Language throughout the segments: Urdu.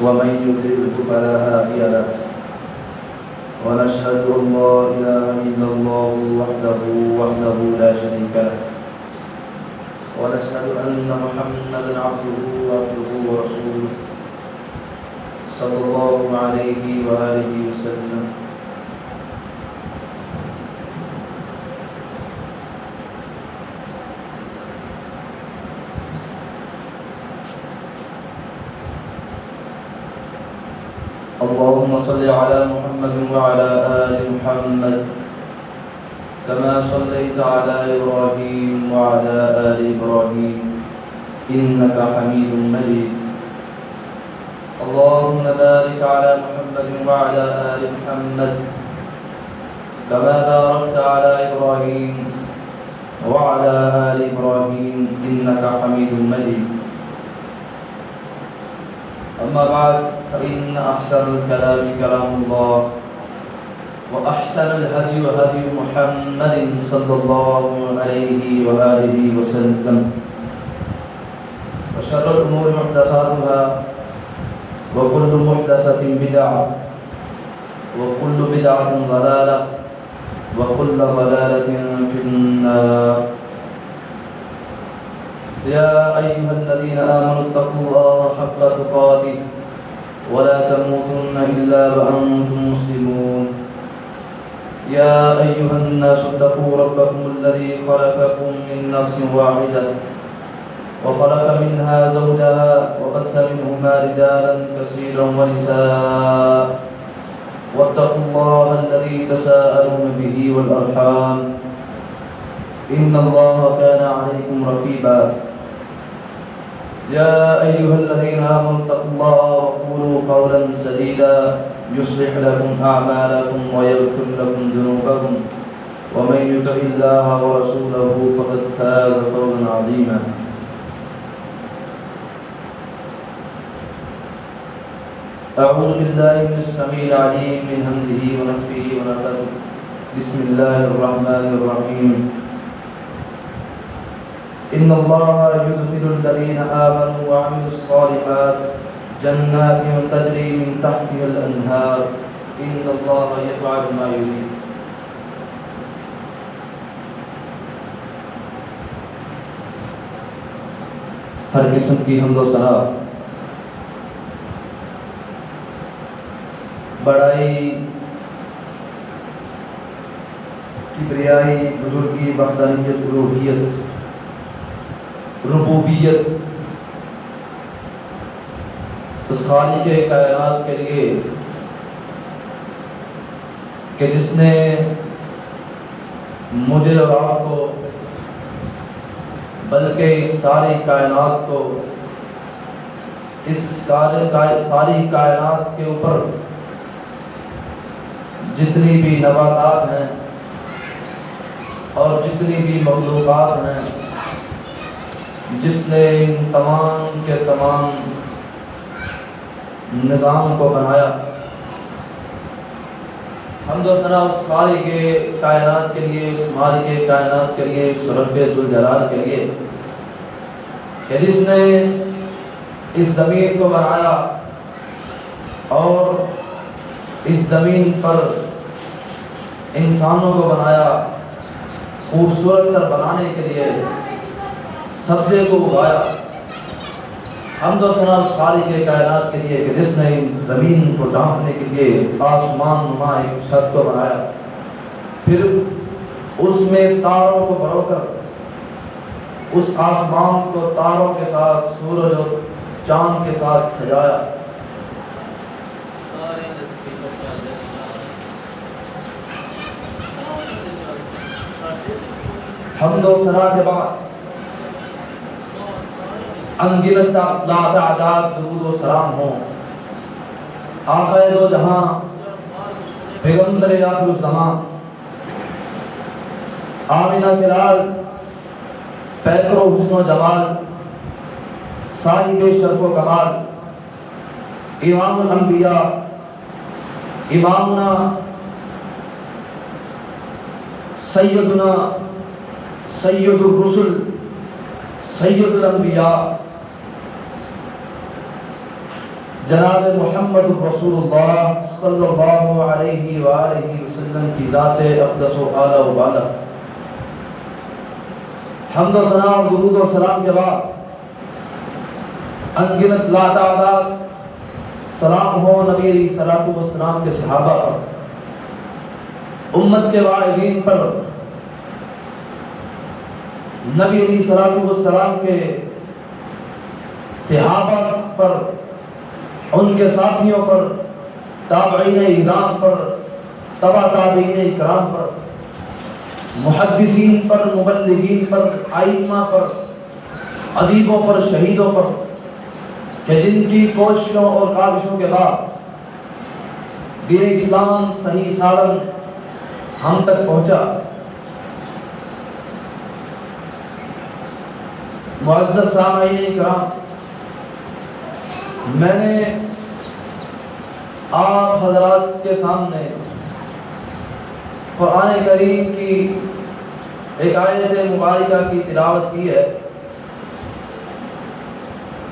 ومن يضلله فلا هادي له ونشهد أن لا إله إلا الله وحده لا شريك له ونشهد أن محمدا عبده ورسوله صلى الله عليه وآله وسلم. اللهم صل على محمد وعلى آل محمد كما صليت على إبراهيم وعلى آل إبراهيم إنك حميد مجيد. اللهم بارك على محمد وعلى آل محمد كما باركت على إبراهيم وعلى آل إبراهيم إنك حميد مجيد. أما بعد فإن أحسن الكلام كلام الله وأحسن الهدي هدي محمد صلى الله عليه وآله وسلم وشر الأمور محدثاتها وكل محدثة بدعة وكل بدعة ضلالة وكل ضلالة في النار. يا أيها الذين آمنوا اتقوا الله حق تقاته ولا تموتن إلا وأنتم مسلمون. يا أيها الناس اتقوا ربكم الذي خلقكم من نفس واحدة وخلق منها زوجها وبث منهما رجالا كثيرا ونساء واتقوا الله الذي تساءلون به والأرحام إن الله كان عليكم رقيبا. يا أيها الذين آمنوا اتقوا الله وقولوا قولا سديدا يصلح لكم أعمالكم ويغفر لكم ذنوبكم ومن يطع الله ورسوله فقد فاز فوزا عظيما. أعوذ بالله من السميع العليم من همزه ونفخه ونفثه. بسم الله الرحمن الرحيم. إن الله يدخل الذين آمنوا وعملوا الصالحات جنات تجري من تحتها الأنهار إن الله يفعل ما يريد. ہر قسم کی حمد و ثنا بڑائی کبریائی بزرگی وحدانیت الوہیت ربوبیت اس خالق کائنات کے لیے کہ جس نے مجھے اور آپ کو بلکہ اس ساری کائنات کو اس ساری کائنات کے اوپر جتنی بھی نباتات ہیں اور جتنی بھی مخلوقات ہیں جس نے ان تمام کے تمام نظام کو بنایا. حمد و ثنا اس خالق کے کائنات کے لیے اس مالک کائنات کے لیے اس رب ذوالجلال کے لیے کہ جس نے اس زمین کو بنایا اور اس زمین پر انسانوں کو بنایا خوبصورت تر بنانے کے لیے سبزے کو اگایا. حمد و ثنا اس خالق کے کائنات کے لیے کہ جس نے اس زمین کو ڈھانپنے کے لیے آسمان نما ایک چھت کو بنایا پھر اس میں تاروں کو بڑھو کر اس آسمان کو تاروں کے ساتھ سورج اور چاند کے ساتھ سجایا. حمد و ثنا کے بعد انگنت لاعداد درود و سلام ہوں آقا دو جہاں پیغمبر آخر الزمان آمینہ کے لال پیکر و حسن و جمال صاحب شرف و کمال امام الانبیاء امامنا سیدنا سید الرسل سید الانبیاء جناب محمد رسول اللہ صلی اللہ علیہ وآلہ وسلم کی ذات اقدس و اعلیٰ و بالا، حمد و ثنا اور درود و سلام کے بعد انگنت لاتعداد سلام ہو نبی علیہ الصلوۃ والسلام کے صحابہ پر، امت کے واعظین پر، نبی علیہ الصلوۃ والسلام کے صحابہ پر، ان کے ساتھیوں پر، تابعین اعظام پر، تبع تابعین کرام پر، محدثین پر، مبلغین پر، ائمہ پر، ادیبوں پر، شہیدوں پر، کہ جن کی کوششوں اور کاوشوں کے بعد دین اسلام صحیح سالم ہم تک پہنچا۔ معزز سامعین کرام، میں نے آپ حضرات کے سامنے قرآن کریم کی ایک آیت مبارکہ کی تلاوت کی ہے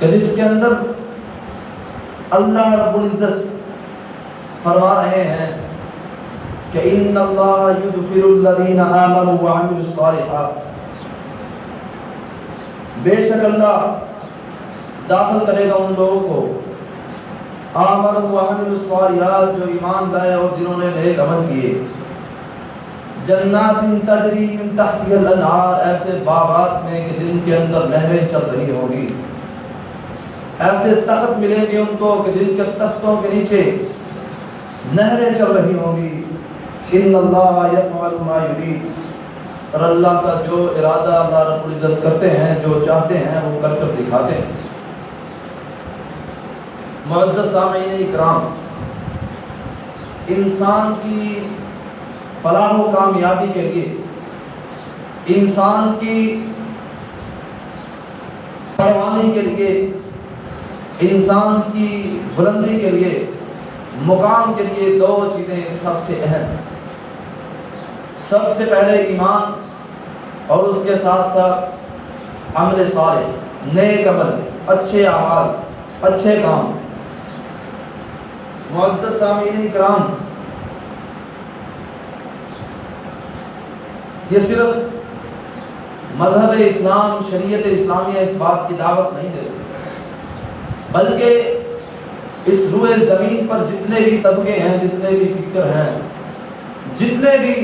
کہ جس کے اندر اللہ رب العزت فرما رہے ہیں کہ ان اللہ یدخل الذین آمنوا وعملوا الصالحات، بے شک اللہ داخل کرے گا ان لوگوں کو آمنوا وعملوا الصالحات، جو ایمان لائے اور جنہوں نے نیک عمل کیے، جنات تجری من تحتها الانہار، ایسے باغات میں کہ جن کے اندر نہریں چل رہی ہوں گی، ایسے تخت ملیں گے ان کو کہ جن کے تختوں کے نیچے نہریں چل رہی ہوں گی۔ ان اللہ یفعل ما یرید، اور اللہ کا جو ارادہ اللہ رب العزت کرتے ہیں، جو چاہتے ہیں وہ کر کر دکھاتے ہیں۔ معزز سامعین اکرام، انسان کی فلاح و کامیابی کے لیے، انسان کی پروانی کے لیے، انسان کی بلندی کے لیے، مقام کے لیے دو چیزیں سب سے اہم ہیں۔ سب سے پہلے ایمان، اور اس کے ساتھ ساتھ عمل صالح، نیک عمل، اچھے اعمال، اچھے کام۔ معزز سامعین کرام، یہ صرف مذہب اسلام، شریعت اسلامیہ اس بات کی دعوت نہیں دیتی، بلکہ اس روئے زمین پر جتنے بھی طبقے ہیں، جتنے بھی فکر ہیں، جتنے بھی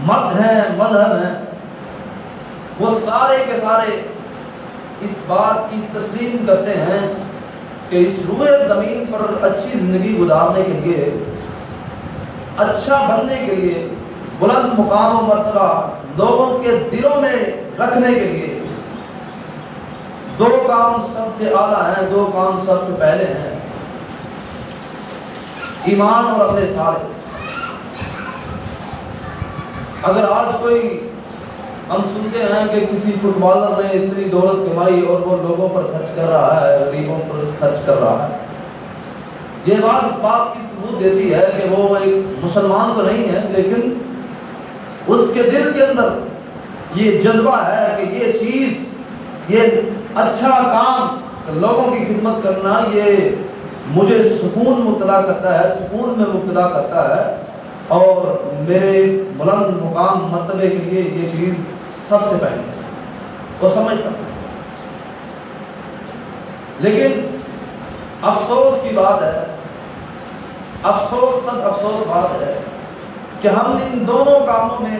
مت ہیں، مذہب ہیں، وہ سارے کے سارے اس بات کی تسلیم کرتے ہیں کہ اس روئے زمین پر اچھی زندگی گزارنے کے لیے، اچھا بننے کے لیے، بلند مقام و مرتبہ لوگوں کے دلوں میں رکھنے کے لیے دو کام سب سے اعلیٰ ہیں، دو کام سب سے پہلے ہیں، ایمان اور عمل صالح۔ اگر آج کوئی ہم سنتے ہیں کہ کسی فٹ بالر نے اتنی دولت کمائی اور وہ لوگوں پر خرچ کر رہا ہے، غریبوں پر خرچ کر رہا ہے، یہ بات اس بات کی ثبوت دیتی ہے کہ وہ ایک مسلمان تو نہیں ہے، لیکن اس کے دل کے اندر یہ جذبہ ہے کہ یہ چیز، یہ اچھا کام، لوگوں کی خدمت کرنا، یہ مجھے سکون مبتلا کرتا ہے، سکون میں مبتلا کرتا ہے، اور میرے بلند مقام مرتبے کے لیے یہ چیز سب سے پہلے وہ سمجھتا ہے۔ لیکن افسوس کی بات ہے، افسوس سب افسوس بات ہے کہ ہم ان دونوں کاموں میں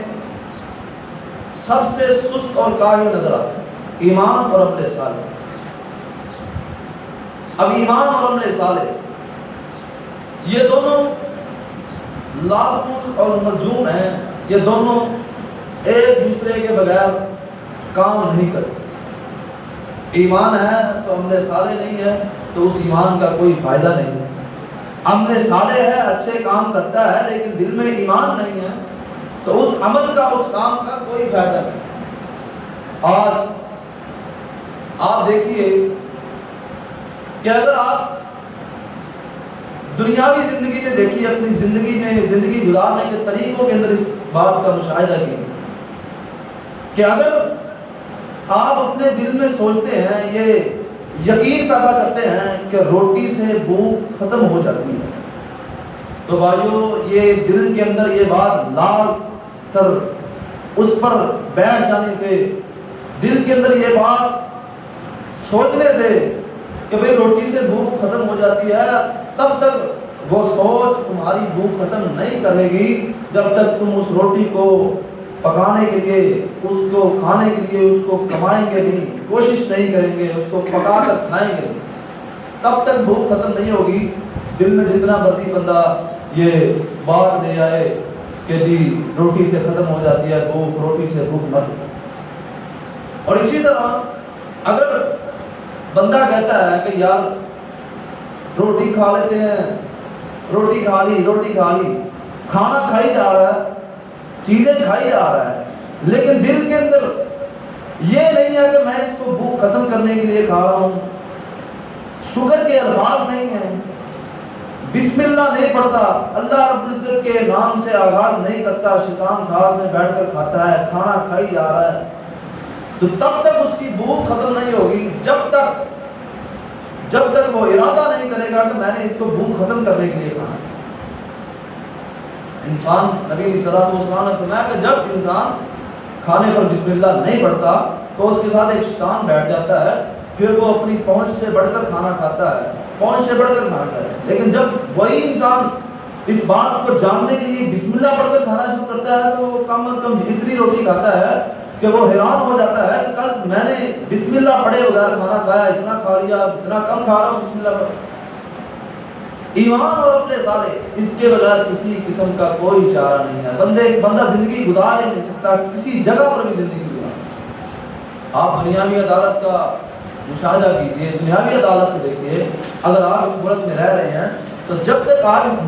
سب سے سست اور کاہل نظر آتے ہیں، ایمان اور عمل صالح۔ اب ایمان اور عمل صالح یہ دونوں لازم اور ملزوم ہیں، یہ دونوں ایک دوسرے کے بغیر کام نہیں کرتے۔ ایمان ہے تو عمل صالح نہیں ہے تو اس ایمان کا کوئی فائدہ نہیں ہے۔ عمل صالح ہے، اچھے کام کرتا ہے، لیکن دل میں ایمان نہیں ہے تو اس عمل کا، اس کام کا کوئی فائدہ نہیں۔ آج آپ دیکھیے کہ اگر آپ دنیاوی زندگی میں دیکھیے، اپنی زندگی میں، زندگی گزارنے کے طریقوں کے اندر اس بات کا مشاہدہ کیجیے کہ اگر آپ اپنے دل میں سوچتے ہیں یقین پیدا کرتے ہیں کہ روٹی سے بھوک ختم ہو جاتی ہے، تو بھائیو یہ دل کے اندر یہ بات لال کر اس پر بیٹھ جانے سے، دل کے اندر یہ بات سوچنے سے کہ بھئی روٹی سے بھوک ختم ہو جاتی ہے، تب تک وہ سوچ تمہاری بھوک ختم نہیں کرے گی جب تک تم اس روٹی کو پکانے کے لیے، اس کو کھانے کے لیے، اس کو کمائیں گے نہیں، کوشش نہیں کریں گے، اس کو پکا کر کھائیں گے، تب تک بھوک ختم نہیں ہوگی۔ دل میں جتنا مرضی بندہ یہ بات لے آئے کہ جی روٹی سے ختم ہو جاتی ہے بھوک، روٹی سے بھوک مر۔ اور اسی طرح اگر بندہ کہتا ہے کہ یار روٹی کھا لیتے ہیں، روٹی کھا لی، روٹی کھا لی، کھانا کھائی جا رہا ہے، چیزیں کھائی جا رہا ہے، لیکن دل کے اندر یہ نہیں ہے کہ میں اس کو بھوک ختم کرنے کے لیے کھا رہا ہوں، شکر کے الفاظ نہیں ہیں، بسم اللہ نہیں پڑھتا، اللہ رب العزت کے نام سے آغاز نہیں کرتا، شیطان ساتھ میں بیٹھ کر کھاتا ہے، کھانا کھائی جا رہا ہے، تو تب تک اس کی بھوک ختم نہیں ہوگی جب تک وہ ارادہ نہیں کرے گا کہ میں نے اس کو بھوک ختم کرنے کے لیے کھانا۔ انسان، نبی صلی اللہ علیہ وسلم نے فرمایا کہ جب انسان کھانے پر بسم اللہ نہیں پڑھتا تو اس کے ساتھ ایک شیطان بیٹھ جاتا ہے، پھر وہ اپنی پہنچ سے بڑھ کر کھانا کھاتا ہے، پہنچ سے بڑھ کر کھانا کھاتا ہے۔ لیکن جب وہی انسان اس بات کو جاننے کے لیے بسم اللہ پڑھ کر کھانا شروع کرتا ہے تو وہ کم از کم اتنی روٹی کھاتا ہے کہ وہ حیران ہو جاتا ہے کہ کل میں نے بسم اللہ پڑھے بغیر کھانا کھایا، اتنا کھا لیا، اتنا کم کھا رہا ہوں بسم اللہ پڑھ۔ ایمان اور عمل صالح، اس کے بغیر کسی قسم کا کوئی چارہ نہیں ہے۔ بندہ زندگی گزار ہی نہیں سکتا، کسی جگہ پر بھی زندگی گزار۔ آپ دنیاوی عدالت کا مشاہدہ کیجئے، دنیاوی عدالت کو دیکھیے، اگر آپ اس ملک میں رہ رہے ہیں تو جب تک آپ اس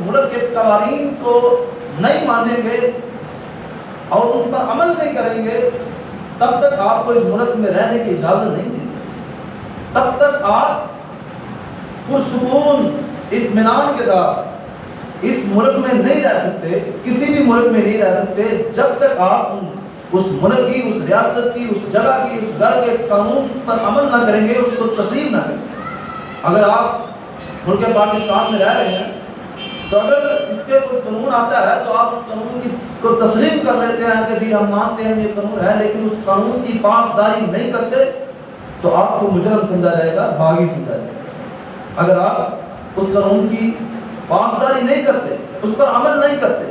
ملک کے قوانین کو نہیں مانیں گے اور ان پر عمل نہیں کریں گے، تب تک آپ کو اس ملک میں رہنے کی اجازت نہیں ہے، تب تک آپ پرسکون اطمینان کے ساتھ اس ملک میں نہیں رہ سکتے، کسی بھی ملک میں نہیں رہ سکتے جب تک آپ اس ملک کی، اس ریاست کی، اس جگہ کی، اس گھر کے قانون پر عمل نہ کریں گے، اس کو تسلیم نہ کریں گے۔ اگر آپ ملک پاکستان میں رہ رہے ہیں تو اگر اس کے کوئی قانون آتا ہے تو آپ اس قانون کو تسلیم کر لیتے ہیں کہ جی ہم مانتے ہیں یہ قانون ہے، لیکن اس قانون کی پاسداری نہیں کرتے تو آپ کو مجرم سمجھا جائے گا، باغی سمجھا جائے گا۔ اگر آپ اس قانون کی پاسداری نہیں کرتے، اس پر عمل نہیں کرتے،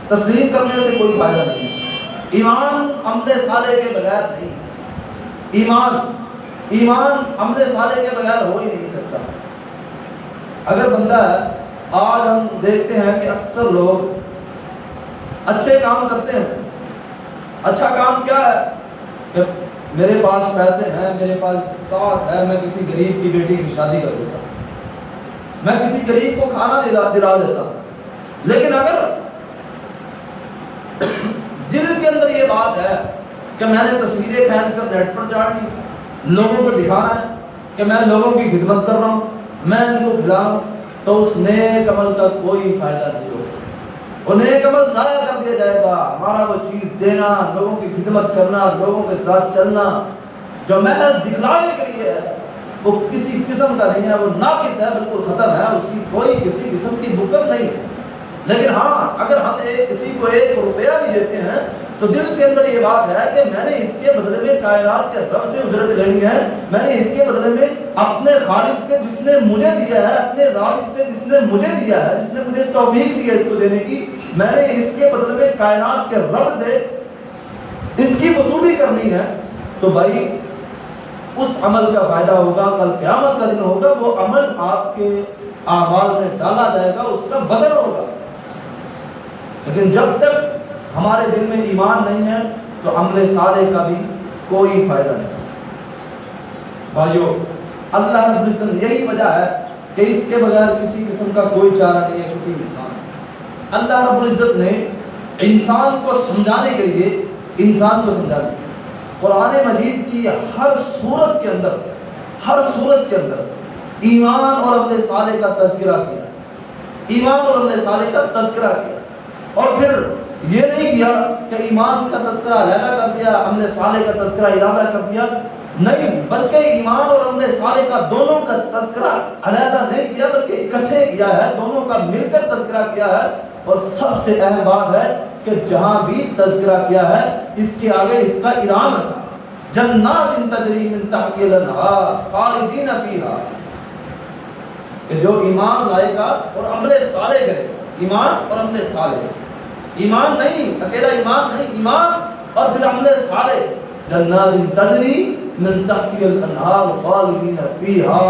تسلیم کرنے سے کوئی فائدہ نہیں ہے۔ ایمان عمل صالح کے بغیر نہیں، ایمان عمل صالح کے بغیر ہو ہی نہیں سکتا۔ اگر بندہ ہے، آج ہم دیکھتے ہیں کہ اکثر لوگ اچھے کام کرتے ہیں۔ اچھا کام کیا ہے کہ میرے پاس پیسے ہیں، میرے پاس استطاعت ہے، میں کسی غریب کی بیٹی کی شادی کر دیتا ہوں، میں کسی غریب کو کھانا دلا دیتا ہوں۔ لیکن اگر دل کے اندر یہ بات ہے کہ میں نے تصویریں پھینک کر نیٹ پر چاڑ دی، لوگوں کو دکھانا ہے کہ میں لوگوں کی خدمت کر رہا ہوں، میں ان کو کھلاؤں، تو اس نیک عمل کا کوئی فائدہ نہیں ہوگا، وہ نیک عمل ضائع کر دیا جائے گا۔ ہمارا وہ چیز دینا، لوگوں کی خدمت کرنا، لوگوں کے ساتھ چلنا جو محنت دکھلانے کے لیے ہے، وہ کسی قسم کا نہیں ہے، وہ ناقص ہے، بالکل ختم ہے، اس کی کوئی کسی قسم کی بکت نہیں ہے۔ لیکن ہاں اگر ہم کسی کو 1 روپیہ بھی دیتے ہیں تو دل کے اندر یہ بات ہے کہ میں نے اس کے بدلے میں کائنات کے رب سے اجرت لینی ہے، میں نے اس کے بدلے میں اپنے خالق سے جس نے مجھے دیا ہے، اپنے رازق سے جس نے مجھے دیا ہے، جس نے مجھے توفیق دی ہے اس کو دینے کی، میں نے اس کے بدلے میں کائنات کے رب سے اس کی وصولی کرنی ہے۔ تو بھائی اس عمل کا فائدہ ہوگا، کل قیامت کا دن ہوگا، وہ عمل آپ کے اعمال میں ڈالا جائے گا، اس کا بدل ہوگا۔ لیکن جب تک ہمارے دل میں ایمان نہیں ہے تو عمل صالح کا بھی کوئی فائدہ نہیں۔ بھائیو، اللہ رب العزت یہی وجہ ہے کہ اس کے بغیر کسی قسم کا کوئی چارہ نہیں ہے کسی انسان۔ اللہ رب العزت نے انسان کو سمجھانے کے لیے انسان کو سمجھا دیا۔ قرآن مجید کی ہر صورت کے اندر ایمان اور عمل صالح کا تذکرہ کیا، ایمان اور عمل صالح کا تذکرہ کیا، اور پھر یہ نہیں کیا کہ ایمان کا تذکرہ علیحدہ کر دیا، عمل صالح کا تذکرہ علیحدہ کر دیا، نہیں، بلکہ ایمان اور عمل صالح کا دونوں کا تذکرہ علیحدہ نہیں کیا بلکہ اکٹھے کیا ہے، دونوں کا مل کر تذکرہ کیا ہے۔ اور سب سے اہم بات ہے کہ جہاں بھی تذکرہ کیا ہے اس کے آگے اس کا انعام تھا، جنات تجری من تحتها الانہار خالدین فیہا، کہ جو ایمان لائے گا اور عمل صالح کرے گا، ایمان اور عمل صالح، ایمان نہیں، اکیلا ایمان نہیں، ایمان اور پھر عمل صالح، جنات تجری من تحتها الانہار خالدین فیہا،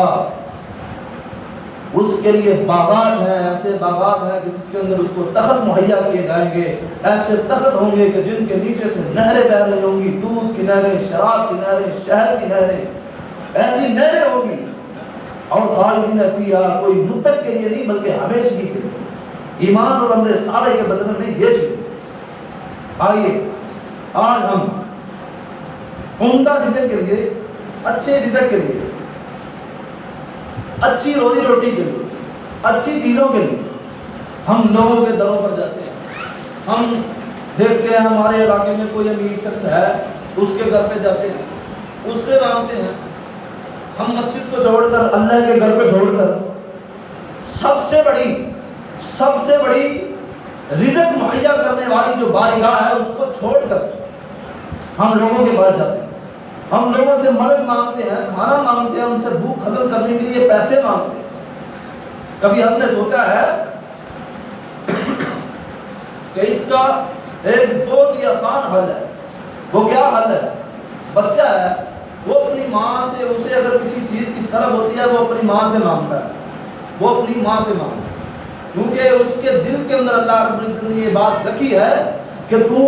اس کے لیے باغات ہیں، ایسے باغات ہیں کہ جس کے اندر اس کو تخت مہیا کیے جائیں گے، ایسے تخت ہوں گے کہ جن کے نیچے سے نہریں بہ رہی ہوں گی، دودھ کی نہریں، شراب کی نہریں، شہد کی نہریں، ایسی نہریں ہوں گی، اور خالدین فیہا کوئی مدت کے لیے نہیں بلکہ ہمیشگی کے لیے، ایمان اور عمل صالح کے بدلے میں یہ چیز۔ آئیے آج ہم عمدہ رزق کے لیے، اچھے رزق کے لیے، اچھی روزی روٹی کے لیے، اچھی چیزوں کے لیے ہم لوگوں کے دروں پر جاتے ہیں، ہم دیکھتے ہیں ہمارے علاقے میں کوئی امیر شخص ہے، اس کے گھر پہ جاتے ہیں، اس سے مانگتے ہیں، ہم مسجد کو چھوڑ کر، اللہ کے گھر پہ چھوڑ کر، سب سے بڑی رزق مہیا کرنے والی جو بارگاہ ہے اس کو چھوڑ کر ہم لوگوں کے پاس جاتے ہیں، ہم لوگوں سے مدد مانگتے ہیں، کھانا مانگتے ہیں، ان سے بھوک ختم کرنے کے لیے پیسے مانگتے ہیں۔ کبھی ہم نے سوچا ہے کہ اس کا ایک بہت ہی آسان حل ہے، وہ کیا حل ہے؟ بچہ ہے، وہ اپنی ماں سے، اسے اگر کسی چیز کی طلب ہوتی ہے وہ اپنی ماں سے مانگتا ہے، وہ اپنی ماں سے مانگتا ہے، کیونکہ اس کے دل کے اندر اللہ رب العزت نے یہ بات رکھی ہے کہ تو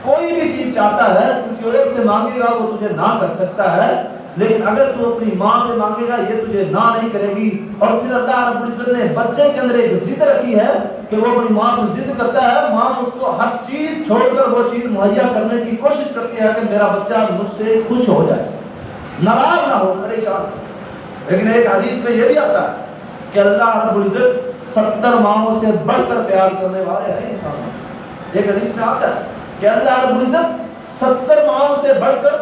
کوئی بھی چیز چاہتا ہے کسی اور سے مانگے گا وہ تجھے نہ کر سکتا ہے، لیکن اگر تو اپنی ماں سے مانگے گا یہ تجھے نہ نہیں کرے گی۔ اور پھر اللہ رب العزت نے بچے کے اندر ایک ضد رکھی ہے کہ وہ اپنی ماں سے ضد کرتا ہے، ماں اس کو ہر چیز چھوڑ کر وہ چیز مہیا کرنے کی کوشش کرتی ہے کہ میرا بچہ مجھ سے خوش ہو جائے، ناراض نہ ہو، پریشان ہو۔ لیکن ایک حدیث میں یہ بھی آتا ہے کہ اللہ رب العزت 70 ماؤں سے بڑھ کر پیار کرنے والے ہیں انسانوں سے۔ ایک حدیث میں آتا ہے کہ اللہ رب العزت 70 ماؤں سے بڑھ کر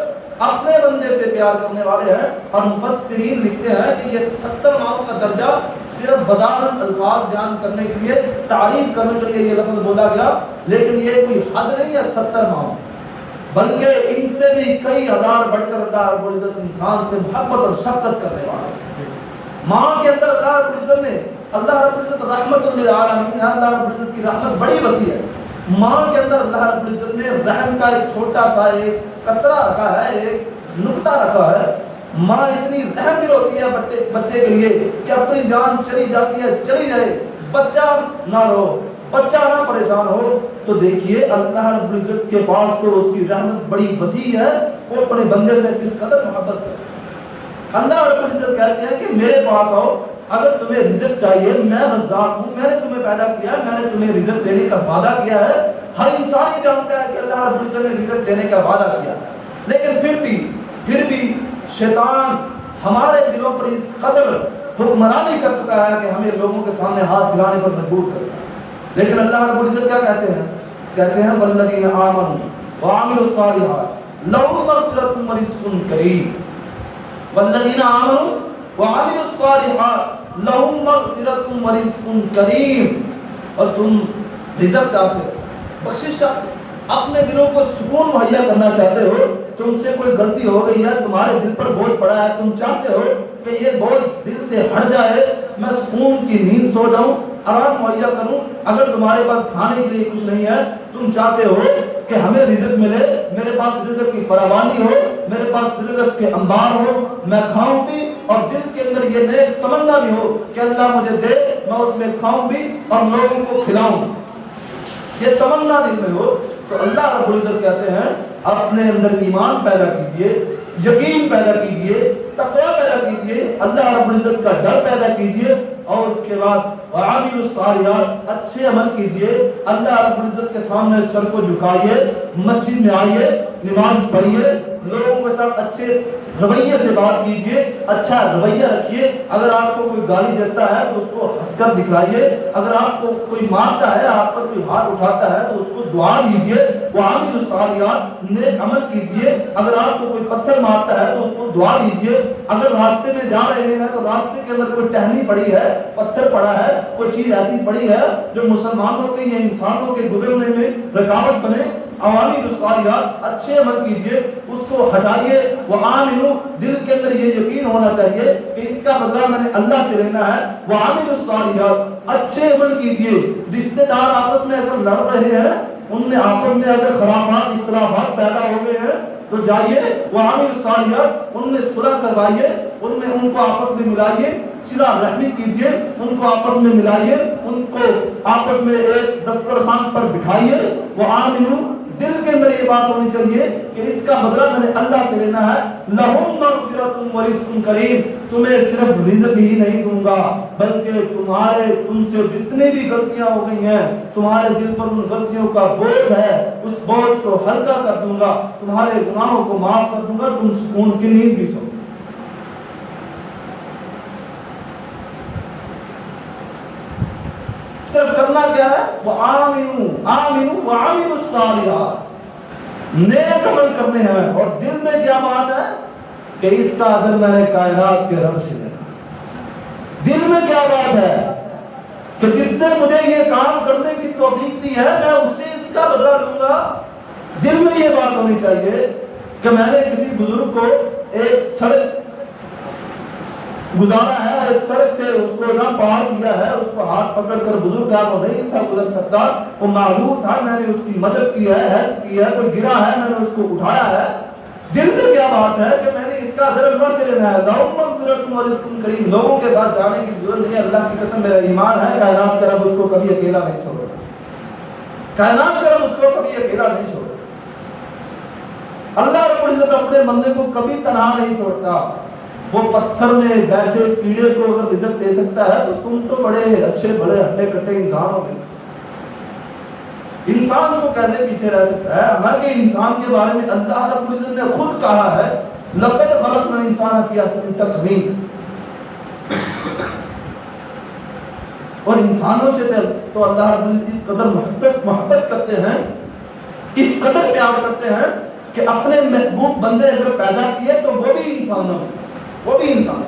اپنے بندے سے پیار کرنے والے ہیں، اور مفسرین لکھتے ہیں کہ یہ 70 ماؤں کا درجہ صرف بظاہر الفاظ بیان کرنے کے لیے، تعریف کرنے کے لیے یہ لفظ بولا گیا، لیکن یہ کوئی حد نہیں ہے 70 ماؤں، بلکہ ان سے بھی کئی ہزار بڑھ کر اللہ رب العزت انسان سے محبت اور شفقت کرنے والا ہے۔ ماں کے اندر اللہ رب العزت نے، اللہ رب العزت رحمت للعالمین، اللہ رب العزت کی رحمت بڑی وسیع ہے، ماں کے اندر اللہ رب العزت نے رحم کا ایک چھوٹا سا ایک قطرہ رکھا ہے، ایک نقطہ رکھا ہے۔ ماں اتنی رحم دل ہوتی ہے بچے کے لیے کہ اپنی جان چلی جاتی ہے، چلی جائے، بچہ نہ رو، بچہ نہ پریشان ہو، تو دیکھیے اللہ رب العزت کے پاس تو اس کی رحمت بڑی وسیع ہے، وہ اپنے بندے سے کس قدر محبت کرتا ہے۔ اللہ رب العزت کہتے ہیں کہ میرے پاس آؤ، اگر تمہیں رزق چاہیے، میں رزاق ہوں، میں نے تمہیں پیدا کیا، میں نے تمہیں رزق دینے کا وعدہ کیا ہے۔ ہر انسان یہ جانتا ہے کہ اللہ رب العزت نے رزق دینے کا وعدہ کیا، لیکن پھر بھی شیطان ہمارے دلوں پر اس قدر حکمرانی کر چکا ہے کہ ہمیں لوگوں کے سامنے ہاتھ پھیلانے پر مجبور کرتا ہے۔ لیکن اللہ رب العزت کیا کہتے ہیں؟ کہتے ہیں والذین آمنوا وعملوا الصالحات لهم مغفرۃ ورزق کریم، والذین آمنوا وعملوا الصالحات لهم مغفرۃ ورزق کریم۔ اور تم رزق چاہتے ہو، بخشش چاہتے ہو، اپنے دلوں کو سکون مہیا کرنا چاہتے ہو، تم سے کوئی غلطی ہو گئی ہے، تمہارے دل پر بوجھ پڑا ہے، تم چاہتے ہو کہ یہ بوجھ دل سے ہٹ جائے، میں سکون کی نیند سو جاؤں، آرام مہیا کروں۔ اگر تمہارے پاس کھانے کے لیے کچھ نہیں ہے، تم چاہتے ہو کہ ہمیں رزق ملے، میرے پاس رزق کی فراوانی ہو، میرے پاس رزق کے انبار ہو، میں کھاؤں بھی، اور دل کے اندر یہ نیک تمنا بھی ہو کہ اللہ مجھے دے، میں اس میں کھاؤں بھی اور لوگوں کو کھلاؤں، یہ تمنا دل میں ہو، تو اللہ رب العزت کہتے ہیں اپنے اندر ایمان پیدا کیجئے، یقین پیدا کیجئے، تقوی پیدا کیجئے، اللہ رب العزت کا ڈر پیدا کیجئے، اور اس کے بعد وعاملوا الصالحات، اچھے عمل کیجئے، اللہ رب العزت کے سامنے سر کو جھکائیے، مسجد میں آئیے، نماز پڑھیے، لوگوں کے ساتھ اچھے رویے سے بات کیجیے، اچھا رویہ رکھیے۔ اگر آپ کو کوئی گالی دیتا ہے تو اس کو ہنس کر دکھائیے، اگر آپ کو کوئی مارتا ہے، آپ پر کوئی ہاتھ اٹھاتا ہے تو اس کو دعا دیجیے، وعاملوا الصالحات، نیک عمل کیجیے۔ اگر آپ کو کوئی پتھر مارتا ہے تو اس کو دعا دیجیے۔ اگر راستے میں جا رہے ہیں تو راستے کے اندر کوئی ٹہنی پڑی ہے، پتھر پڑا ہے، کوئی چیز ایسی پڑی ہے جو مسلمانوں کے یا انسانوں کے گزرنے میں رکاوٹ بنے، عوامی الصالحات، اچھے عمل کیجیے، اس کو ہٹائیے۔ وآمنوا، دل کے اندر یہ یقین ہونا چاہیے کہ اس کا بدلہ میں نے اللہ سے لینا ہے۔ وعاملوا الصالحات، اچھے عمل کیجیے۔ رشتے دار آپس میں اگر لڑ رہے ہیں، ان میں آپس میں اگر خلافات اختلافات پیدا ہو گئے ہیں تو جائیے وعاملوا الصالحات، ان میں صلح کروائیے، ان کو آپس میں ملائیے، صلہ رحمی کیجیے، ان کو آپس میں ملائیے، ان کو آپس میں ایک دسترخوان پر بٹھائیے۔ وآمنوا، دل کے اندر یہ بات ہونی چاہیے کہ اس کا بدلہ میں نے اللہ سے لینا ہے۔ لہم مغفرۃ ورزق کریم، تمہیں صرف رزق ہی نہیں دوں گا بلکہ تم سے جتنی بھی غلطیاں ہو گئی ہیں، تمہارے دل پر ان غلطیوں کا بوجھ ہے، اس بوجھ کو ہلکا کر دوں گا، تمہارے گناہوں کو معاف کر دوں گا، تم سکون کی نیند بھی سو۔ صرف کرنا کیا ہے؟ آمنوا وعملوا الصالحات، نیک عمل کرنے ہیں، اور دل میں کیا بات ہے کہ اس کا اجر میں نے کائنات کے رب سے لینا۔ دل میں کیا بات ہے کہ جس نے مجھے یہ کام کرنے کی توفیق دی ہے میں اس سے اس کا بدلہ لوں گا۔ دل میں یہ بات ہونی چاہیے کہ میں نے کسی بزرگ کو ایک سڑک گزارا ہے، ایک سڑک سے اس کو نہ پار کیا ہے، اس کو ہاتھ پکڑ کر، بزرگ ہے وہ نہیں تھا گزر سکتا، وہ معذور تھا، میں نے اس کی مدد کی ہے، ہیلپ کی ہے، کوئی گرا ہے میں نے اس کو اٹھایا ہے۔ دل میں کیا بات ہے کہ میں نے اس کا اجر اللہ سے لینا ہے۔ لہم مغفرۃ ورزق کریم، لوگوں کے پاس جانے کی ضرورت نہیں ہے، اللہ کی قسم میرا ایمان ہے کائنات کا رب اس کو کبھی اکیلا نہیں چھوڑے گا، کائنات کا رب اس کو کبھی اکیلا نہیں چھوڑے گا۔ اللہ رب العزت اپنے بندے کو کبھی تنہا نہیں چھوڑتا۔ وہ پتھر میں بیٹھے کیڑے کو اگر رزق دے سکتا ہے تو تم تو بڑے اچھے بڑے ہٹے کٹے انسان ہو گئے، انسان کو کیسے پیچھے رہ سکتا ہے؟ حالانکہ انسان کے بارے میں اللہ رب العزت نے خود کہا ہے لقد خلقنا الانسان فی احسن تقویم، اور انسانوں سے تو اللہ رب العزت اس قدر محبت کرتے ہیں، اس قدر پیار کرتے ہیں کہ اپنے محبوب بندے اگر پیدا کیے تو وہ بھی انسان ہو، وہ بھی انسان۔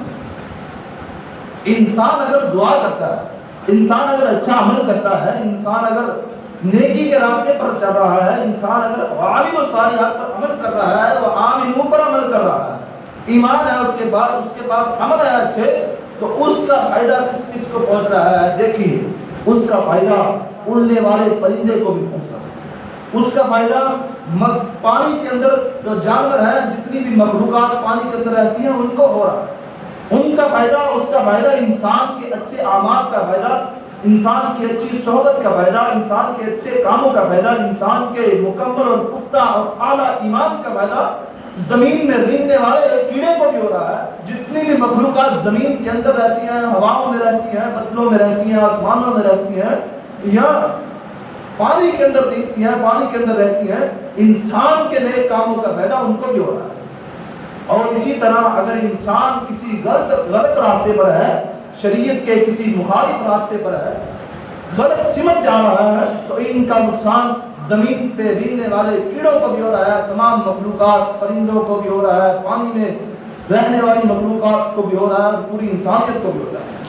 انسان اگر دعا کرتا ہے، انسان اگر اچھا عمل کرتا ہے، انسان اگر نیکی کے راستے پر چل رہا ہے، انسان اگر وعاملوا الصالحات پر عمل کر رہا ہے، وہ آمنوا پر عمل کر رہا ہے، ایمان ہے اس کے پاس عمل ہے اچھے، تو اس کا فائدہ کس کو پہنچ رہا ہے؟ دیکھیے اس کا فائدہ اڑنے والے پرندے کو بھی پہنچ رہا ہے، اس کا فائدہ پانی کے اندر جو جانور ہیں، جتنی بھی مخلوقات پانی کے اندر رہتی ہیں ان کو ہو رہا ہے، ان کا فائدہ، اس کا فائدہ انسان کے اچھے اعمال کا فائدہ، انسان کی اچھی صحبت کا فائدہ، انسان کے اچھے کاموں کا فائدہ، انسان کے مکمل اور پختہ اور اعلیٰ ایمان کا فائدہ زمین میں رینگنے والے کیڑے کو بھی ہو رہا ہے۔ جتنی بھی مخلوقات زمین کے اندر رہتی ہیں، ہواؤں میں رہتی ہیں، بادلوں میں رہتی ہیں، آسمانوں میں رہتی ہیں، یا پانی کے اندر رہتی ہیں، پانی کے اندر رہتی ہیں، انسان کے نیک کاموں کا فائدہ ان کو بھی ہو رہا ہے۔ اور اسی طرح اگر انسان کسی غلط راستے پر ہے، شریعت کے کسی مخالف راستے پر ہے، غلط سمت جا رہا ہے، تو ان کا نقصان زمین پہ رینگنے والے کیڑوں کو بھی ہو رہا ہے، تمام مخلوقات پرندوں کو بھی ہو رہا ہے، پانی میں رہنے والی مخلوقات کو بھی ہو رہا ہے، پوری انسانیت کو بھی ہو رہا ہے۔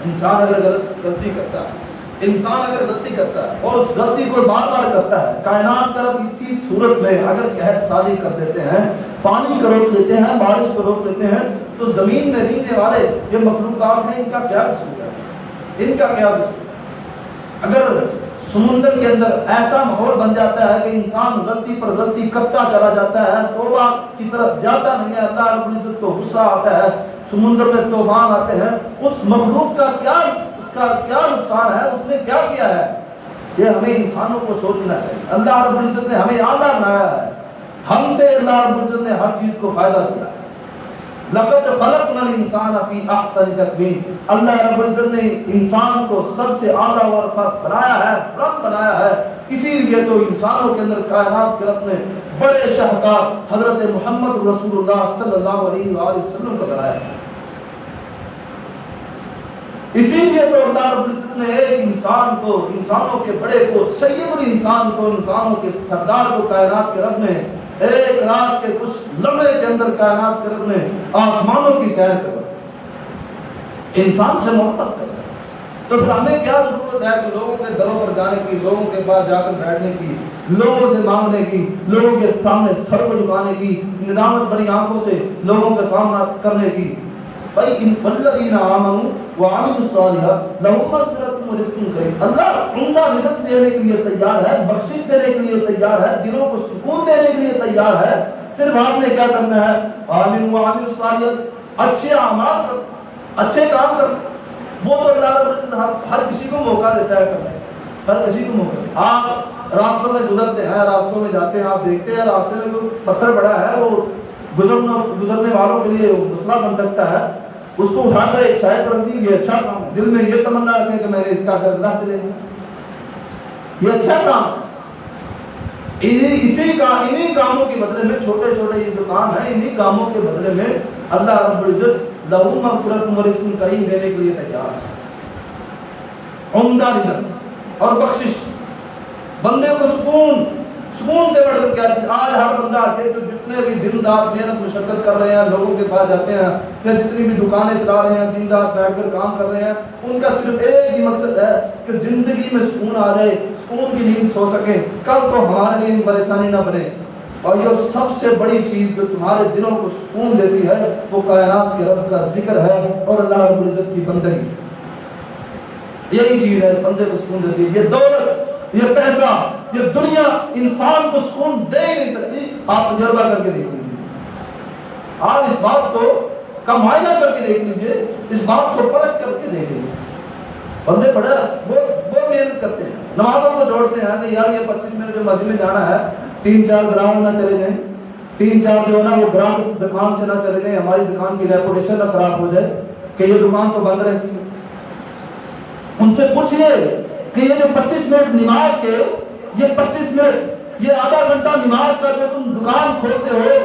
انسان اگر غلطی کرتا ہے، انسان اگر غلطی کرتا ہے اور اس غلطی کو بار بار کرتا ہے، کائنات کا رب اسی صورت میں اگر قحط سالی کر دیتے ہیں، پانی کو روک دیتے ہیں، بارش کو روک دیتے ہیں، تو زمین میں رہنے والے یہ مخلوقات ہیں، ان کا کیا قصور ہے؟ ان کا کیا قصور ہے؟ اگر سمندر کے اندر ایسا ماحول بن جاتا ہے کہ انسان غلطی پر غلطی کرتا چلا جاتا ہے، توبہ کی طرف جاتا نہیں ہے، اللہ رب العزت کو غصہ آتا ہے، سمندر میں طوفان آتے ہیں، اس مخلوق کا کیا نقصان ہے، اس نے کیا کیا ہے؟ یہ ہمیں انسانوں کو سوچنا چاہیے۔ اللہ رب العزت نے ہمیں آدھا بنایا ہے، ہم سے اللہ رب العزت نے ہر چیز کو فائدہ دیا ہے۔ لقد خلقنا الانسان فی احسن تقویم، اللہ رب العزت نے انسان کو سب سے اعلیٰ اور بنایا ہے، بلند بنایا ہے، اسی لیے تو انسانوں کے اندر کائنات کے رب نے بڑے شاہکار حضرت محمد رسول اللہ صلی اللہ علیہ وآلہ وسلم کو بنایا. اسی لیے تو اللہ رب العزت نے ایک انسان کو، انسانوں کے بڑے کو، سید الانسان کو، انسانوں کے سردار کو، کائنات کے رب نے ایک رات کے کچھ لمحے کے اندر کائنات کے رب نے آسمانوں کی سیر کر انسان سے محبت کر. تو پھر ہمیں کیا ضرورت ہے کہ لوگوں کے گھروں پر جانے کی، لوگوں کے پاس جا کر بیٹھنے کی، لوگوں سے مانگنے کی، لوگوں کے سامنے سر کو جھکانے کی، ندامت بھری آنکھوں سے لوگوں کا سامنا کرنے کی. بھائی ان والذین آمنوا وعملوا الصالحات لہم مغفرۃ ورزق کریم. اللہ عمدہ رزق دینے کے لیے تیار ہے، بخشش دینے کے لیے تیار ہے، دلوں کو سکون دینے کے لیے تیار ہے. صرف آپ نے کیا کرنا ہے؟ آمنوا وعملوا الصالحات، اچھے اعمال کرو، اچھے کام کرو. وہ تو اللہ رب العزت ہر کسی کو موقع دیتا ہے کرنے، ہر کسی کو موقع. آپ راستوں میں گزرتے ہیں، راستوں میں جاتے ہیں، آپ دیکھتے ہیں راستے میں کوئی پتھر پڑا ہے، وہ گزرنے والوں کے لیے مسئلہ بن سکتا ہے. اس کو اٹھا کر ایک سائڈ پر رکھ دی، یہ اچھا کام ہے. دل میں یہ تمنا رکھیں کہ میں نے اس کا اجر اللہ سے لینا، یہ اچھا کام. انہی کاموں کے بدلے میں، چھوٹے چھوٹے یہ جو کام ہیں، انہی کاموں کے بدلے میں اللہ رب العزت لہم مغفرۃ ورزق کریم دینے کے لیے تیار ہے. عمدہ رزق اور بخشش، بندے کو سکون سے بڑھ کر کیا چیز. آج ہر بندہ آتے جو جتنے بھی دن رات محنت مشقت کر رہے ہیں، لوگوں کے پاس جاتے ہیں، پھر جتنی بھی دکانیں چلا رہے ہیں، دن رات بیٹھ کر کام کر رہے ہیں، ان کا صرف ایک ہی مقصد ہے کہ زندگی میں سکون آ جائے، سکون کی نیند سو سکے، کل کو ہمارے لیے پریشانی نہ بنے. اور یہ سب سے بڑی چیز جو تمہارے دلوں کو سکون دیتی ہے وہ کائنات کے رب کا ذکر ہے اور اللہ رب العزت کی بندگی. یہی چیز ہے بندے کو سکون دیتی ہے. یہ دولت، یہ پیسہ، یہ دنیا انسان کو سکون دے ہی نہیں سکتی. آپ تجربہ کر کے دیکھ لیجیے، آپ اس بات کو کا معائنہ کر کے دیکھ لیجیے، اس بات کو پرکھ کر کے دیکھ لیجیے. بندے بڑے وہ محنت کرتے ہیں، نمازوں کو جوڑتے ہیں کہ یار یہ 25 منٹ جو مسجد میں جانا ہے، 3-4 گراؤنڈ نہ چلے جائیں، 3-4 جو ہے نا وہ گراؤنڈ دکان سے نہ چلے جائیں، ہماری دکان کی ریپوٹیشن نہ خراب ہو جائے کہ یہ دکان تو بند رہتی ہے. ان سے پوچھئے کہ یہ جو 25 منٹ نماز کے، یہ 25 منٹ، یہ آدھا گھنٹہ نماز کا جو تم دکان کھولتے ہو،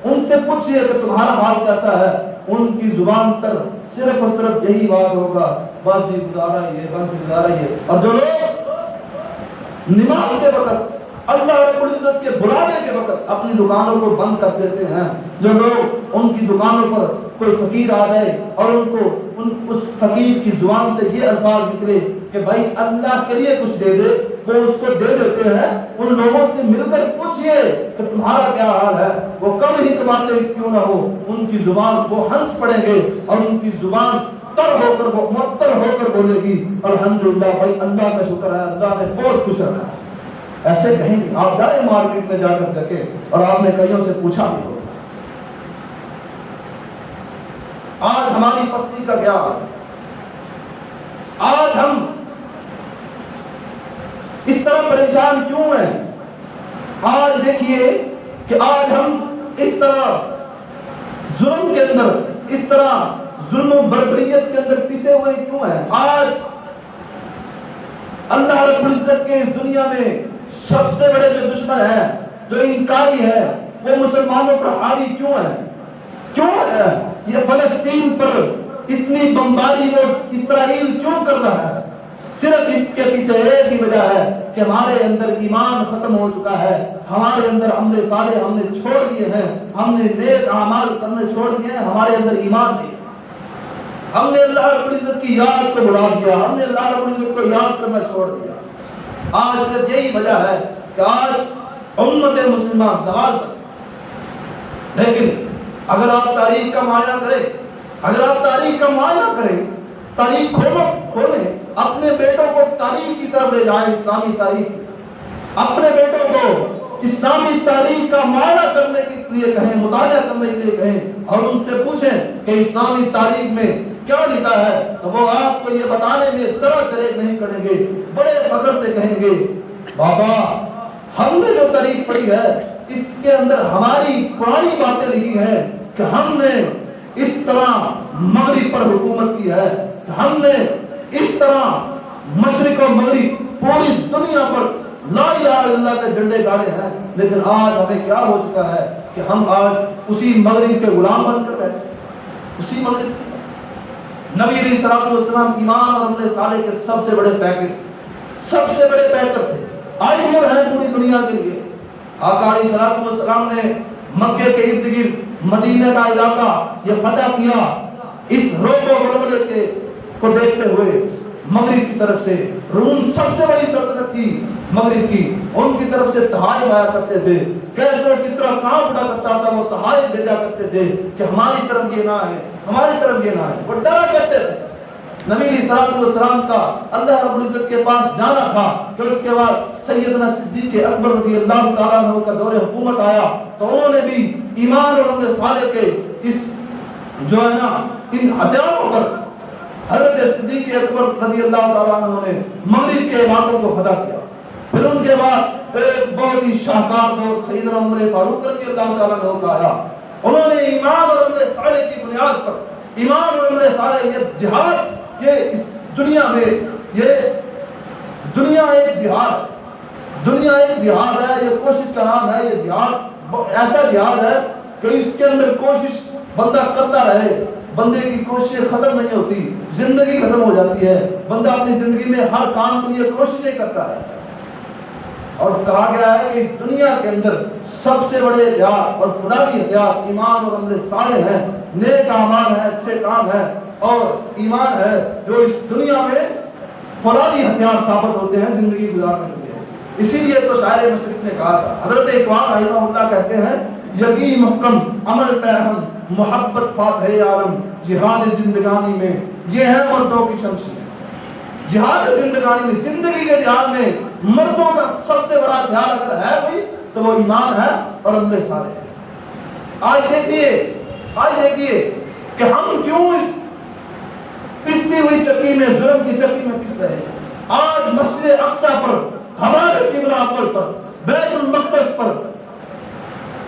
ان سے پوچھئے کہ تمہارا حال کیسا ہے. ان کی زبان پر صرف اور صرف یہی بات ہوگا، بس جی گزارا یہ، بس گزارا یہ. اور جو لوگ نماز کے وقت، اللہ رب العزت کے بلانے کے وقت اپنی دکانوں کو بند کر دیتے ہیں، جو لوگ ان کی دکانوں پر کوئی فقیر آ جائے اور اس فقیر کی زبان سے یہ الفاظ نکلے کہ بھائی اللہ کے لیے کچھ دے دے، وہ اس کو دے دیتے ہیں. ان لوگوں سے مل کر پوچھئے کہ تمہارا کیا حال ہے، وہ کم ہی کماتے کیوں نہ ہو، ان کی زبان وہ ہنس پڑیں گے اور ان کی زبان تر ہو کر، وہ معطر ہو کر بولے گی الحمدللہ بھائی اللہ کا شکر ہے، اللہ نے بہت خوش رکھا ہے. ایسے کہیں گے. آپ جائیں مارکیٹ میں جا کر دیکھیں، اور آپ نے کئیوں سے پوچھا بھی ہوگا آج ہماری پستی کا کیا حال ہے. آج ہم اس طرح پریشان کیوں ہیں. آج دیکھیے کہ آج ہم اس طرح ظلم کے اندر، اس طرح ظلم و بربریت کے اندر پسے ہوئے کیوں ہیں. آج اللہ رب العزت کے اس دنیا میں سب سے بڑے جو دشمن ہیں، جو انکاری ہے، وہ مسلمانوں پر حاوی کیوں ہے. کیوں ہے یہ فلسطین پر اتنی بمباری وہ اسرائیل کیوں کر رہا ہے؟ صرف اس کے پیچھے ایک ہی وجہ ہے کہ ہمارے اندر ایمان ختم ہو چکا ہے، ہمارے اندر عمل صالح ہم نے چھوڑ دیے ہیں، ہم نے نیک اعمال کرنے چھوڑ دیے ہیں، ہمارے اندر ایمان نہیں. ہم نے اللہ رب العزت کی یاد کو بڑھا دیا، ہم نے اللہ رب العزت کو یاد کرنا چھوڑ دیا. آج صرف یہی وجہ ہے کہ آج امت مسلمہ زوال پر. لیکن اگر آپ تاریخ کا معائنہ کریں، اگر آپ تاریخ کا معائنہ کریں، تاریخ کھولیں، اپنے بیٹوں کو تاریخ کی طرف لے جائیں، اسلامی تاریخ، اپنے بیٹوں کو اسلامی تاریخ کا معائنہ کرنے کے لیے کہیں، مطالعہ کرنے کے لیے کہیں، اور ان سے پوچھیں کہ اسلامی تاریخ میں کیا لکھا ہے، تو وہ آپ کو یہ بتانے میں ذرا دریغ نہیں کریں گے. بڑے فخر سے کہیں گے بابا ہم نے جو تاریخ پڑھی ہے اس کے اندر ہماری پرانی باتیں لکھی ہیں کہ ہم نے اس طرح مغرب پر حکومت کی ہے، کہ ہم نے اس طرح مشرق و مغرب پوری دنیا پر لا الہ الا اللہ کے جھنڈے گاڑے ہیں، لیکن آج ہمیں کیا ہو چکا ہے کہ ہم آج اسی مغرب کے غلام بن کر بیٹھے، اسی مغرب کے۔ نبی علیہ الصلوۃ والسلام ایمان اور عمل صالح کے سب سے بڑے پیکر، سب سے بڑے پیکر تھے، آئیڈیل ہیں پوری دنیا کے لیے۔ آقا علیہ الصلوۃ والسلام نے مکے کے ارد گرد مدینہ کا علاقہ یہ فتح کیا، اس روب و غلبلے کے کو دیکھتے ہوئے مغرب کی طرف سے روم سب سے بڑی سلطنت تھی مغرب کی، ان کی طرف سے تحائف آیا کرتے تھے، کیسے کس طرح کام اٹھا کرتا تھا، وہ تحائف بھیجا کرتے تھے کہ ہماری طرف یہ نہ آئے، ہماری طرف یہ نہ آئے، وہ ڈرا کرتے تھے۔ نبی علیہ الصلوۃ والسلام کا اللہ رب العزت کے پاس جانا تھا کہ اس کے بعد سیدنا صدیق اکبر رضی اللہ تعالیٰ عنہ کا دور حکومت آیا تو انہوں نے بھی ایمان اور عمل صالح کے اس جو ہے نا ان ہتھیاروں پر حضرت صدیق اکبر رضی اللہ تعالیٰ عنہ نے مغرب کے علاقوں کو فتح کیا۔ پھر ان کے بعد ایک بہت ہی شاہکار دور سیدنا عمر فاروق رضی اللہ تعالیٰ عنہ کا آیا، انہوں نے ایمان اور عمل صالح کی بنیاد پر، ایمان اور عمل صالح یہ جہاد، یہ اس دنیا میں یہ دنیا ایک جہاد، دنیا ایک جہاد ہے، یہ کوشش کا نام ہے، یہ جہاد ایسا جہاد ہے کہ اس کے اندر کوشش بندہ کرتا رہے، بندے کی کوششیں ختم نہیں ہوتی، زندگی ختم ہو جاتی ہے، بندہ اپنی زندگی میں ہر کام کے لیے کوششیں کرتا ہے۔ اور کہا گیا ہے کہ اس دنیا کے اندر سب سے بڑے ہتھیار اور فولاذی ہتھیار ایمان اور عمل صالح ہیں، نیک اعمال ہیں، اچھے کام ہیں، اور ایمان ہے جو اس دنیا میں فولاذی ہتھیار ثابت ہوتے ہیں زندگی گزارنے کے لیے۔ اسی لیے تو شاعر مشرق نے کہا تھا، حضرت اقبال رحمہ اللہ کہتے ہیں، یقین محکم عمل پہم محبت فاتح عالم، جہاد زندگانی میں یہ ہے مردوں کی شمشیر۔ جہاد زندگانی میں، زندگی کے جہاد میں مردوں کا سب سے بڑا ہتھیار اگر ہے کوئی تو وہ ایمان ہے اور عمل صالح ہے۔ آج دیکھیے کہ ہم کیوں اس پستی ہوئی چکی میں، ظلم کی چکی میں پس رہے ہیں۔ آج مسجد اقصی پر، ہمارے قبلہ اول پر، بیت المقدس پر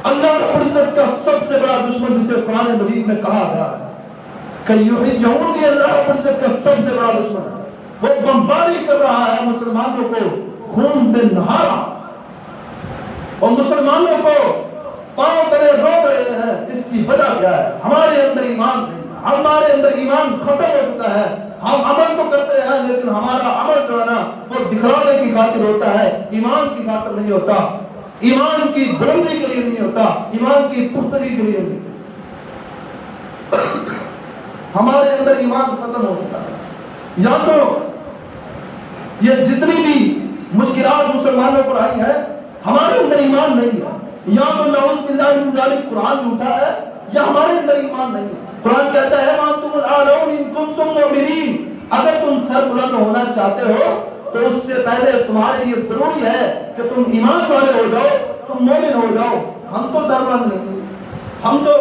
اللہ رب العزت کا سب سے بڑا دشمن جسے قرآن مجید میں کہا گیا ہے کہ یہودی اللہ رب العزت کا سب سے بڑا دشمن ہے، وہ بمباری کر رہا ہے مسلمانوں کو خون پہ نہا رہا اور مسلمانوں کو پاؤں تلے روک رہے ہیں۔ اس کی وجہ کیا ہے؟ ہمارے اندر ایمان نہیں، ہمارے اندر ایمان ختم ہو چکا ہے۔ ہم عمل تو کرتے ہیں لیکن ہمارا عمل جو ہے نا وہ دکھلانے کی خاطر ہوتا ہے، ایمان کی خاطر نہیں ہوتا، ایمان کی بلندی کے لیے نہیں ہوتا، ایمان کی پختگی کے لیے نہیں۔ ہمارے اندر ایمان ختم ہو چکا ہے۔ یا تو یہ جتنی بھی مشکلات مسلمانوں پر آئی ہے ہمارے اندر ایمان نہیں ہے، یا تو نعوذ باللہ من ذالک قرآن جھوٹا ہے یا ہمارے اندر ایمان نہیں ہے۔ قرآن کہتا ہے وَأَنْتُمُ الْأَعْلَوْنَ إِن كُنتُم مُؤْمِنِينَ، اگر تم سربلند ہونا چاہتے ہو تو اس سے پہلے تمہارے لیے ضروری ہے کہ تم ایمان والے ہو جاؤ، تم مومن ہو جاؤ۔ ہم تو سربلند نہیں، ہم تو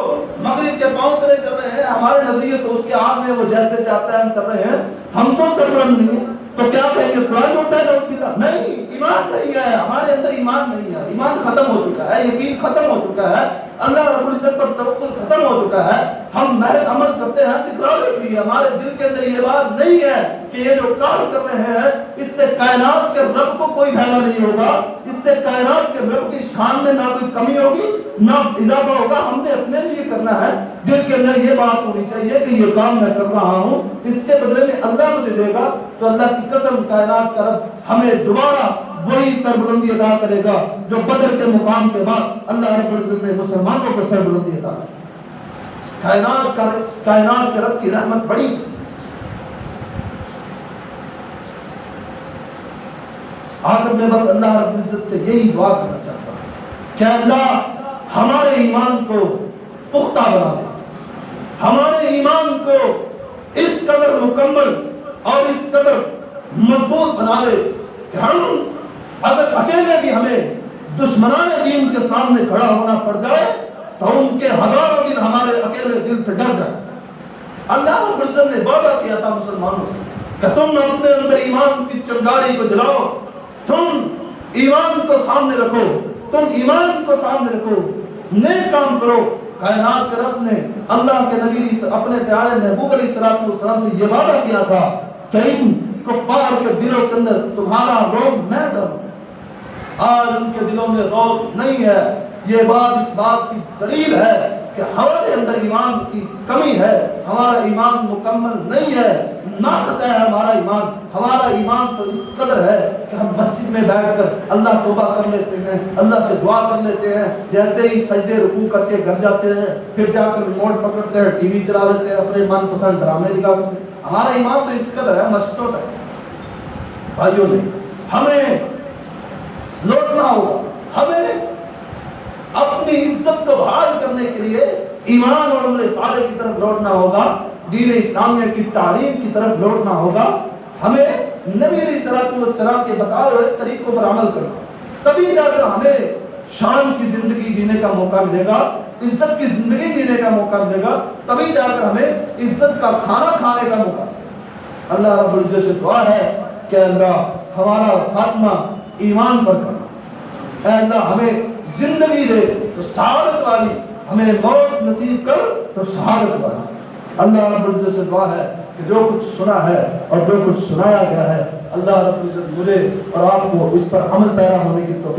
مغرب کے پاؤں تلے چل رہے ہیں، ہمارے نظریے تو اس کے آگ میں وہ جیسے چاہتا ہے ہم چل رہے ہیں، ہم تو سربلند نہیں ہیں۔ تو کیا کہیں گے قرآن ہوتا ہے نہیں، ایمان نہیں ہے، ہمارے اندر ایمان نہیں ہے، ایمان ختم ہو چکا ہے، یقین ختم ہو چکا ہے، اللہ رب العزت پر توکل ختم ہو چکا ہے۔ ہم محض عمل کرتے ہیں دکھلانے کے لیے، ہمارے دل کے اندر یہ بات نہیں ہے کہ یہ جو کام کر رہے ہیں اس سے کائنات کے رب کو کوئی فائدہ نہیں ہوگا، اس سے کائنات کے رب کی شان میں نہ کوئی کمی ہوگی نہ اضافہ ہوگا، ہم نے اپنے لیے کرنا ہے۔ دل کے اندر یہ بات ہونی چاہیے کہ یہ کام میں کر رہا ہوں، اس کے بدلے میں اللہ مجھے دے گا، تو اللہ کی قسم کائنات کا رب ہمیں دوبارہ وہی سربلندی عطا کرے گا جو بدر کے مقام کے بعد اللہ رب العزت نے مسلمانوں کو سربلندی عطا کی۔ کائنات کے رب کی رحمت بڑی تھی۔ آخر میں بس اللہ رب العزت سے یہی دعا کرنا چاہتا ہوں کہ اللہ ہمارے ایمان کو پختہ بنا دے، ہمارے ایمان کو اس قدر مکمل اور اس قدر مضبوط بنا دے کہ ہم اگر اکیلے بھی ہمیں دشمنان دین کے سامنے کھڑا ہونا پڑ جائے تو ان کے ہزاروں دن ہمارے اکیلے دل سے ڈر جائے۔ اللہ رب العزت نے وعدہ کیا تھا مسلمانوں سے کہ تم اپنے اندر ایمان کی چنگاری کو جلاؤ، تم ایمان کو سامنے رکھو، تم ایمان کو سامنے رکھو، نیک کام کرو۔ کائنات کے رب نے اللہ کے نبی اپنے پیارے محبوب علیہ السلام سے یہ وعدہ کیا تھا کہ ان کفار کے دلوں کے اندر تمہارا روب میں ڈالوں، آج ان کے دلوں میں روب نہیں ہے، یہ بات اس بات کی دلیل ہے کہ ہمارے اندر ایمان کی کمی ہے، ہمارا ایمان مکمل نہیں ہے، ناقص ہے ہمارا ایمان۔ ہمارا ایمان تو اس قدر ہے کہ ہم مسجد میں بیٹھ کر اللہ توبہ کر لیتے ہیں، اللہ سے دعا کر لیتے ہیں، جیسے ہی سجدے رکوع کر کے گھر جاتے ہیں پھر جا کر ریموٹ پکڑتے ہیں، ٹی وی چلا لیتے ہیں، اپنے من پسند ڈرامے دکھا لیتے ہیں۔ ہمارا ایمان تو اس قدر ہے مسجدوں تک۔ بھائیوں نے ہمیں لوٹنا ہوگا، ہمیں اپنی عزت کو بحال کرنے کے لیے ایمان اور عمل صالح کی طرف لوٹنا ہوگا، دین اسلامیہ کی تعلیم کی طرف لوٹنا ہوگا۔ ہمیں نبی علیہ الصلوۃ والسلام کے بتائے ہوئے طریقوں پر عمل کرنا، تبھی جا کر ہمیں شان کی زندگی جینے کا موقع ملے گا، عزت کی زندگی جینے کا موقع ملے گا، تبھی جا کر ہمیں عزت کا کھانا کھانے کا موقع ملے گا۔ اللہ رب العزت سے دعا ہے کہ اللہ ہمارا خاتمہ ایمان پر کرنا، اے اللہ ہمیں زندگی دے تو سعادت والی، ہمیں موت نصیب کر تو شہادت والی۔ اللہ رب العزت سے دعا ہے کہ جو کچھ سنا ہے اور جو کچھ سنایا گیا ہے، اللہ رب العزت مجھے اور آپ کو اس پر عمل پیرا ہونے کی توفیق